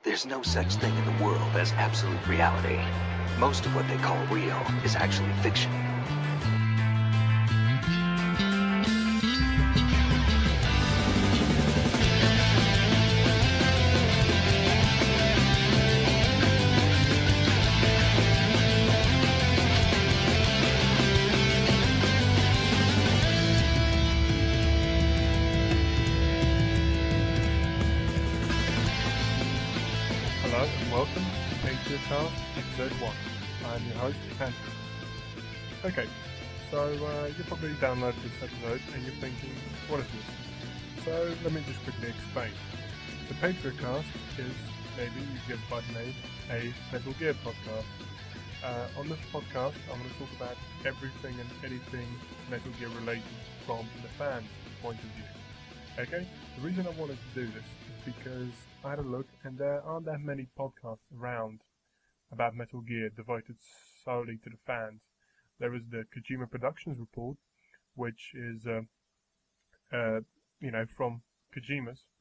There's no such thing in the world as absolute reality. Most of what they call real is actually fiction. Hello and welcome to PatriotCast episode 1. I'm your host, Andrew. Okay, so you probably downloaded this episode and you're thinking, what is this? So let me just quickly explain. The PatriotCast is, maybe you guessed by the name, a Metal Gear podcast. On this podcast, I'm going to talk about everything and anything Metal Gear related from the fans' point of view. Okay, the reason I wanted to do this is because I had a look and there aren't that many podcasts around about Metal Gear devoted solely to the fans. There is the Kojima Productions report, which is, from Kojima's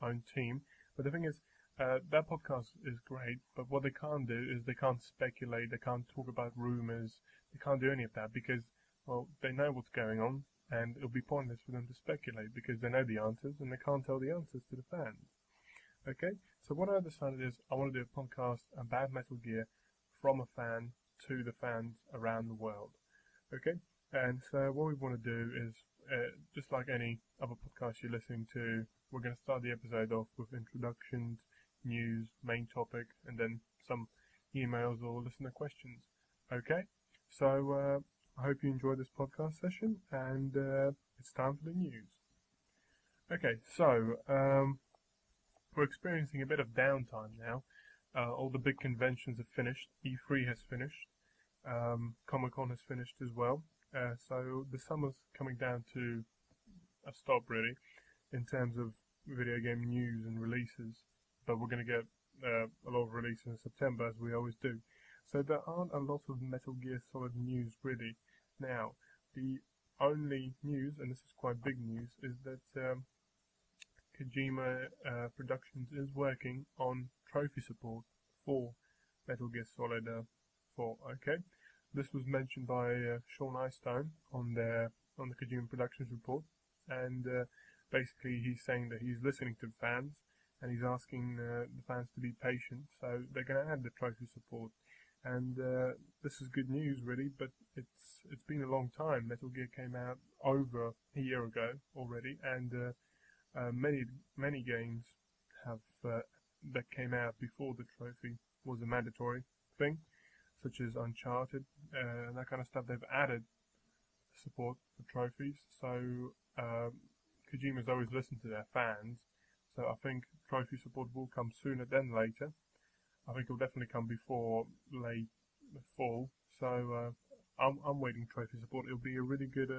own team. But the thing is, that podcast is great, but what they can't do is they can't speculate, they can't talk about rumors, they can't do any of that because, well, they know what's going on. And it'll be pointless for them to speculate because they know the answers and they can't tell the answers to the fans. Okay, so what I decided is I want to do a podcast about Metal Gear from a fan to the fans around the world. Okay, and so what we want to do is, just like any other podcast you're listening to, we're going to start the episode off with introductions, news, main topic, and then some emails or listener questions. Okay, so I hope you enjoyed this podcast session, and it's time for the news. Okay, so we're experiencing a bit of downtime now. All the big conventions have finished. E3 has finished. Comic-Con has finished as well. So the summer's coming down to a stop, really, in terms of video game news and releases. But we're going to get a lot of releases in September, as we always do. So there aren't a lot of Metal Gear Solid news, really. Now, the only news, and this is quite big news, is that Kojima Productions is working on trophy support for Metal Gear Solid 4. Okay, this was mentioned by Sean Eystone on the Kojima Productions report, and basically he's saying that he's listening to fans and he's asking the fans to be patient, so they're going to add the trophy support. And this is good news, really, but it's been a long time. Metal Gear came out over a year ago already, and many games have that came out before the trophy was a mandatory thing, such as Uncharted and that kind of stuff. They've added support for trophies, so Kojima's always listened to their fans. So I think trophy support will come sooner than later. I think it'll definitely come before late fall, so I'm waiting trophy support. It'll be a really good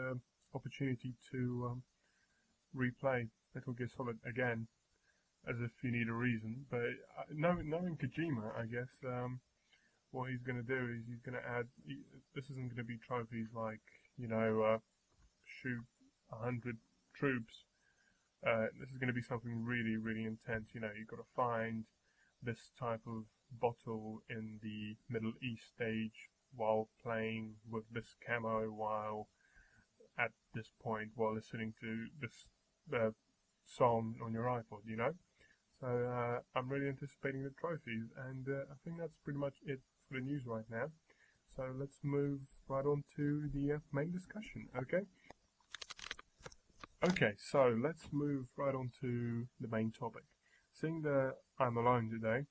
opportunity to replay Metal Gear Solid again, as if you need a reason. But knowing Kojima, I guess what he's going to do is he's going to add. This isn't going to be trophies like shoot 100 troops. This is going to be something really, really intense. You've got to find this type of bottle in the Middle East stage while playing with this camo while at this point while listening to this song on your iPod, So I'm really anticipating the trophies, and I think that's pretty much it for the news right now. So let's move right on to the main discussion, okay? Okay, so let's move right on to the main topic. Seeing that I'm alone today,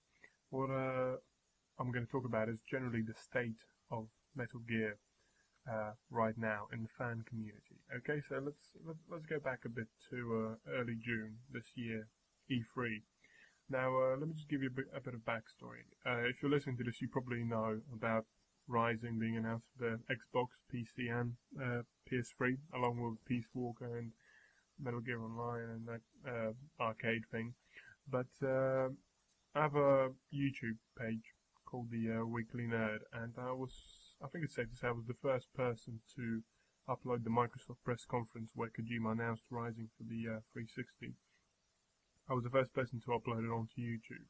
what I'm going to talk about is generally the state of Metal Gear right now in the fan community. Okay, so let's go back a bit to early June this year, E3. Now, let me just give you a bit of backstory. If you're listening to this, you probably know about Rising being announced for the Xbox, PC, and PS3, along with Peace Walker and Metal Gear Online and that arcade thing. But I have a YouTube page called the Weekly Nerd, and I think it's safe to say I was the first person to upload the Microsoft press conference where Kojima announced Rising for the 360. I was the first person to upload it onto YouTube.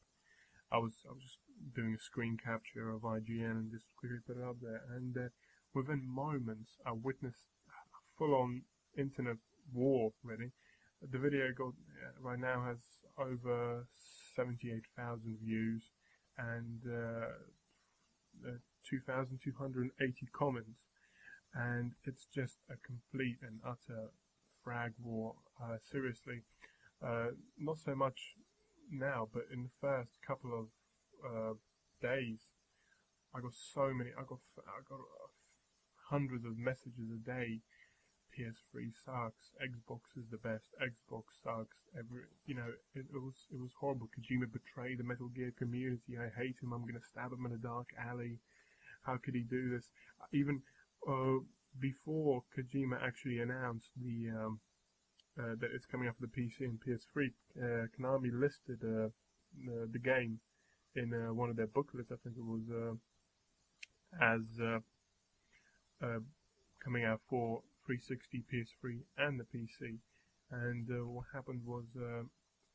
I was just doing a screen capture of IGN and just quickly put it up there, and within moments I witnessed a full-on internet war. Really, the video right now has over 78,000 views and 2,280 comments, and it's just a complete and utter frag war. Seriously, not so much now, but in the first couple of days, I got hundreds of messages a day. PS3 sucks. Xbox is the best. Xbox sucks. It was horrible. Kojima betrayed the Metal Gear community. I hate him. I'm gonna stab him in a dark alley. How could he do this? Even before Kojima actually announced that it's coming out for the PC and PS3, Konami listed the game in one of their booklets. I think it was as coming out for 360, PS3, and the PC. And what happened was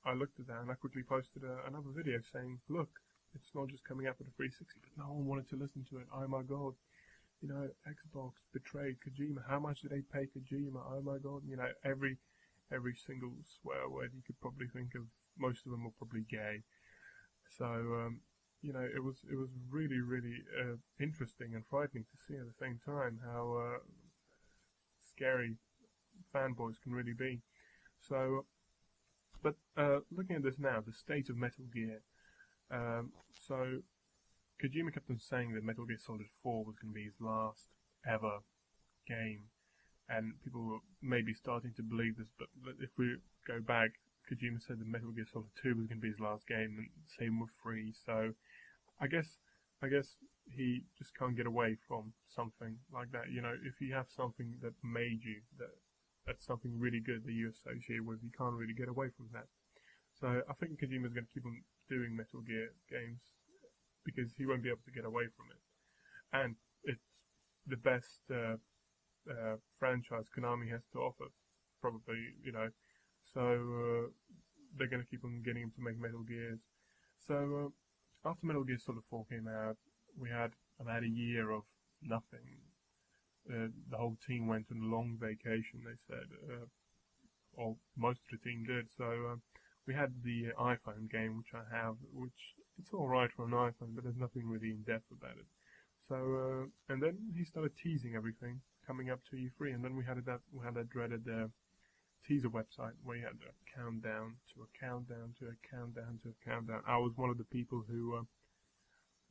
I looked at that and I quickly posted another video saying, look, it's not just coming out for the 360, but no one wanted to listen to it. Oh my god, Xbox betrayed Kojima. How much did they pay Kojima? Oh my god, every single swear word you could probably think of. Most of them were probably gay. So it was really, really interesting and frightening to see at the same time how scary fanboys can really be. So, but looking at this now, the state of Metal Gear. So Kojima kept on saying that Metal Gear Solid 4 was going to be his last ever game, and people were maybe starting to believe this. But if we go back, Kojima said that Metal Gear Solid 2 was going to be his last game, and same with 3. So I guess he just can't get away from something like that. If you have something that made you, that's something really good that you associate with, you can't really get away from that. So I think Kojima's going to keep on doing Metal Gear games because he won't be able to get away from it. And it's the best franchise Konami has to offer, probably, So they're going to keep on getting him to make Metal Gears. So after Metal Gear Solid 4 came out, we had about a year of nothing. The whole team went on a long vacation, they said. Or most of the team did. So we had the iPhone game, which I have, which it's alright for an iPhone, but there's nothing really in-depth about it. So, and then he started teasing everything coming up to E3, and then we had that dreaded teaser website where you had a countdown to a countdown to a countdown to a countdown. I was one of the people who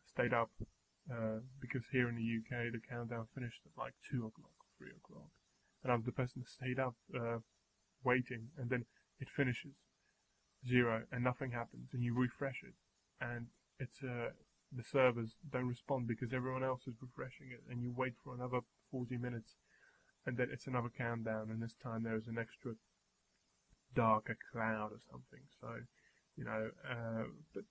stayed up because here in the UK the countdown finished at like 2 o'clock, 3 o'clock, and I was the person that stayed up waiting, and then it finishes 0 and nothing happens, and you refresh it, and it's the servers don't respond because everyone else is refreshing it, and you wait for another 40 minutes, and then it's another countdown, and this time there's an extra darker cloud or something. So, but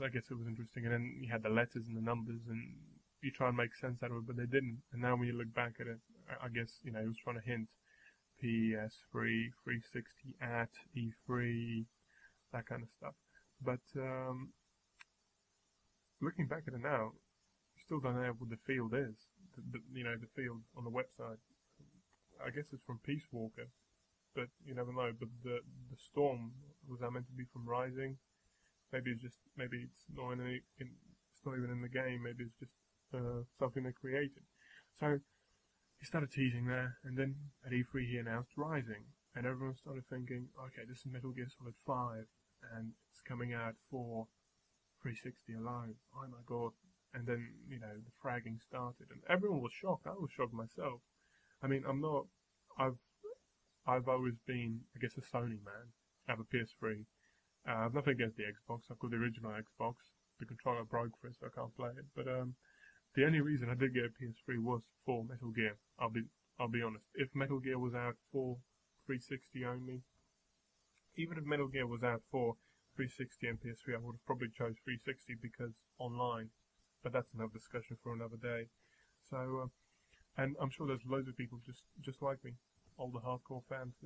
I guess it was interesting. And then you had the letters and the numbers, and you try and make sense out of it, but they didn't. And now when you look back at it, I guess, he was trying to hint PS3, 360 at E3, that kind of stuff. But looking back at it now, you still don't know what the field is. The field on the website. I guess it's from Peace Walker, but you never know. But the storm, was that meant to be from Rising? Maybe it's not even in the game. Maybe it's just something they created. So he started teasing there, and then at E3 he announced Rising, and everyone started thinking, okay, this is Metal Gear Solid 5, and it's coming out for 360 alone. Oh my god! And then the fragging started, and everyone was shocked. I was shocked myself. I mean, I've always been, I guess, a Sony man. I have a PS3. I've nothing against the Xbox. I've got the original Xbox. The controller broke for it, so I can't play it. But the only reason I did get a PS3 was for Metal Gear. I'll be honest. If Metal Gear was out for 360 only, even if Metal Gear was out for 360 and PS3, I would have probably chose 360 because online. But that's another discussion for another day. So. And I'm sure there's loads of people just like me, all the hardcore fans